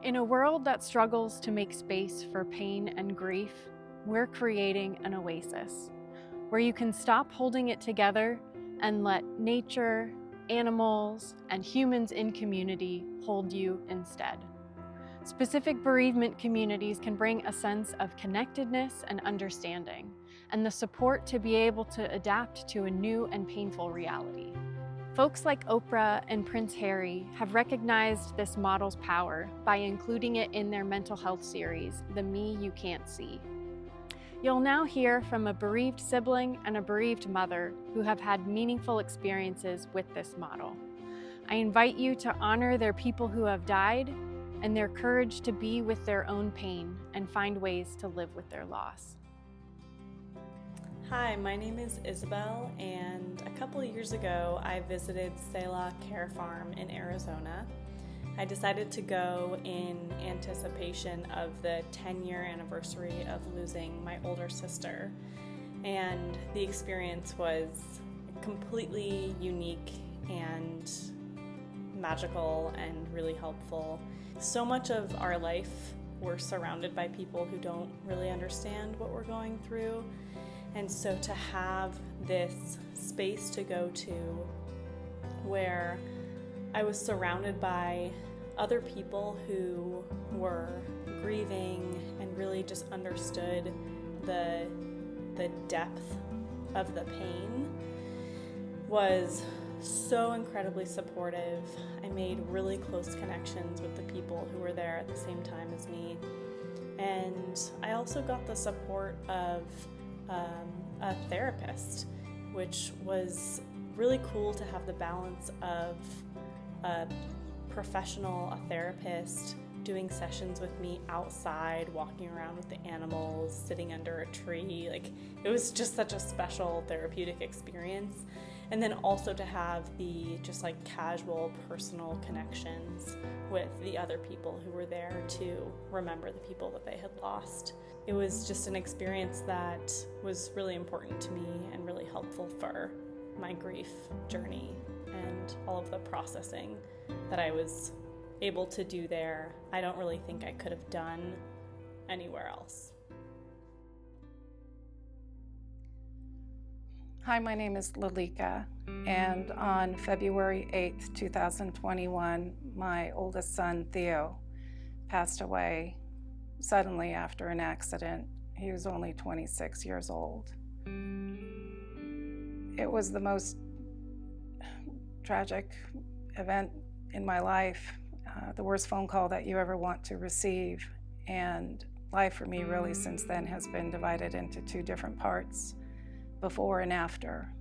In a world that struggles to make space for pain and grief, we're creating an oasis where you can stop holding it together and let nature, animals, and humans in community hold you instead. Specific bereavement communities can bring a sense of connectedness and understanding, and the support to be able to adapt to a new and painful reality. Folks like Oprah and Prince Harry have recognized this model's power by including it in their mental health series, The Me You Can't See. You'll now hear from a bereaved sibling and a bereaved mother who have had meaningful experiences with this model. I invite you to honor their people who have died and their courage to be with their own pain and find ways to live with their loss. Hi, my name is Isabel, and a couple of years ago I visited Selah Carefarm in Arizona. I decided to go in anticipation of the 10-year anniversary of losing my older sister, and the experience was completely unique and magical and really helpful. So much of our life we're surrounded by people who don't really understand what we're going through. And so to have this space to go to where I was surrounded by other people who were grieving and really just understood the depth of the pain was so incredibly supportive. I made really close connections with the people who were there at the same time as me. And I also got the support of a therapist, which was really cool to have the balance of a professional, a therapist, doing sessions with me outside, walking around with the animals, sitting under a tree. Like, it was just such a special therapeutic experience. And then also to have the just like casual personal connections with the other people who were there to remember the people that they had lost. It was just an experience that was really important to me and really helpful for my grief journey and all of the processing that I was able to do there. I don't really think I could have done anywhere else. Hi, my name is Lalika, and on February 8th, 2021, my oldest son, Theo, passed away suddenly after an accident. He was only 26 years old. It was the most tragic event in my life, the worst phone call that you ever want to receive, and life for me really since then has been divided into two different parts, before and after.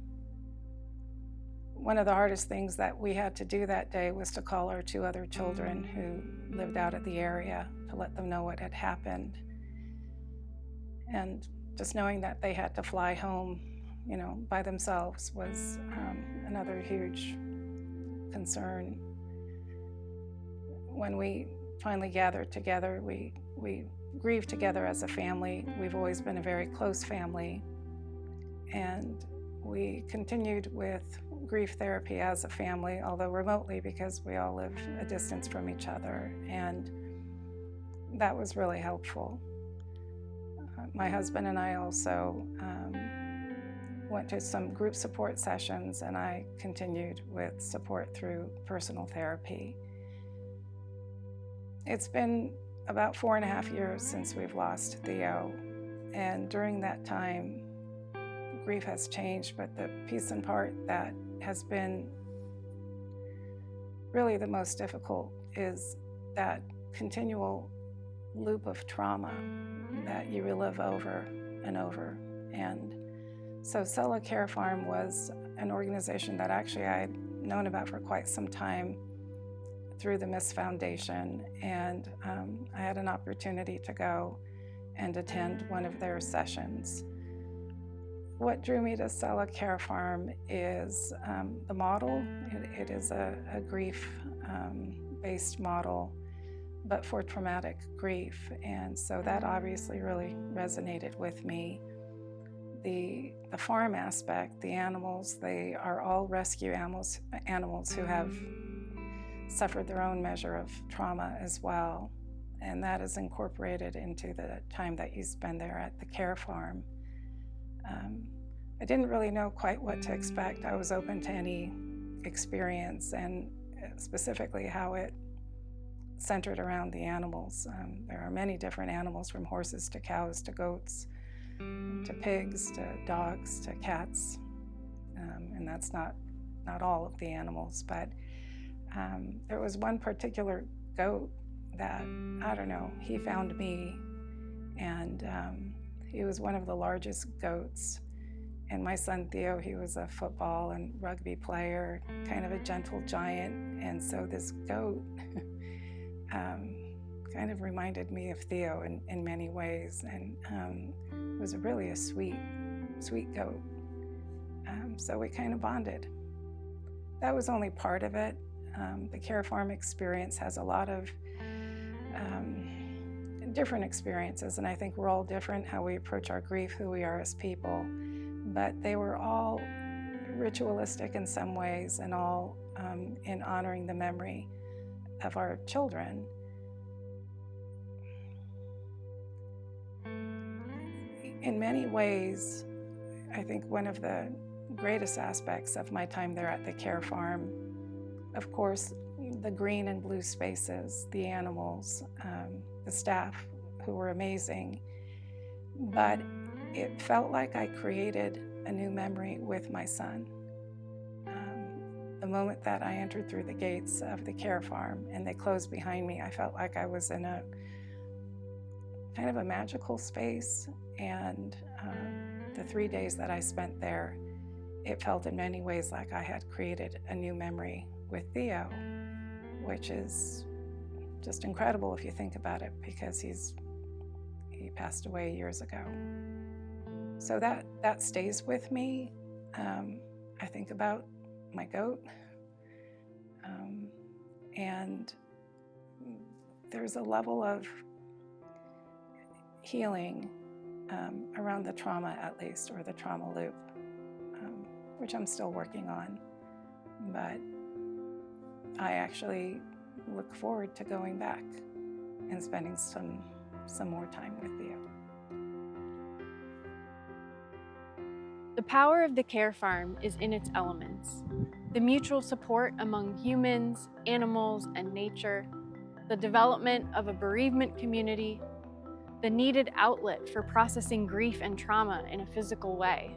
One of the hardest things that we had to do that day was to call our two other children who lived out of the area to let them know what had happened. And just knowing that they had to fly home, by themselves was another huge concern. When we finally gathered together, we grieved together as a family. We've always been a very close family. And we continued with grief therapy as a family, although remotely because we all live a distance from each other, and that was really helpful. My husband and I also went to some group support sessions, and I continued with support through personal therapy. It's been about 4.5 years since we've lost Theo, and during that time, grief has changed, but the piece and part that has been really the most difficult is that continual loop of trauma that you relive over and over. And so Selah Carefarm was an organization that actually I had known about for quite some time through the Miss Foundation, and I had an opportunity to go and attend one of their sessions. What drew me to Selah Carefarm is the model. It is a grief-based model, but for traumatic grief. And so that obviously really resonated with me. The farm aspect, the animals, they are all rescue animals who have suffered their own measure of trauma as well. and that is incorporated into the time that you spend there at the care farm. I didn't really know quite what to expect. I was open to any experience, and specifically how it centered around the animals. There are many different animals, from horses to cows to goats to pigs to dogs to cats, and that's not all of the animals, but there was one particular goat that, I don't know, he found me, and he was one of the largest goats. And my son Theo, he was a football and rugby player, kind of a gentle giant, and so this goat kind of reminded me of Theo in many ways, and it was really a sweet goat. So we kind of bonded. That was only part of it. The care farm experience has a lot of different experiences, and I think we're all different, how we approach our grief, who we are as people, but they were all ritualistic in some ways, and all in honoring the memory of our children. In many ways, I think one of the greatest aspects of my time there at the care farm, of course, the green and blue spaces, the animals, the staff who were amazing, but it felt like I created a new memory with my son. The moment that I entered through the gates of the care farm and they closed behind me, I felt like I was in a kind of a magical space, and the 3 days that I spent there, it felt in many ways like I had created a new memory with Theo, which is just incredible if you think about it, because he passed away years ago. So that stays with me. I think about my goat, and there's a level of healing around the trauma, at least, or the trauma loop, which I'm still working on. But I actually look forward to going back and spending some more time with Theo. The power of the care farm is in its elements. The mutual support among humans, animals, and nature, the development of a bereavement community, the needed outlet for processing grief and trauma in a physical way,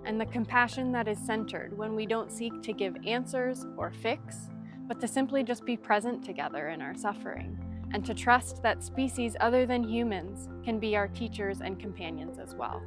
and the compassion that is centered when we don't seek to give answers or fix, but to simply just be present together in our suffering, and to trust that species other than humans can be our teachers and companions as well.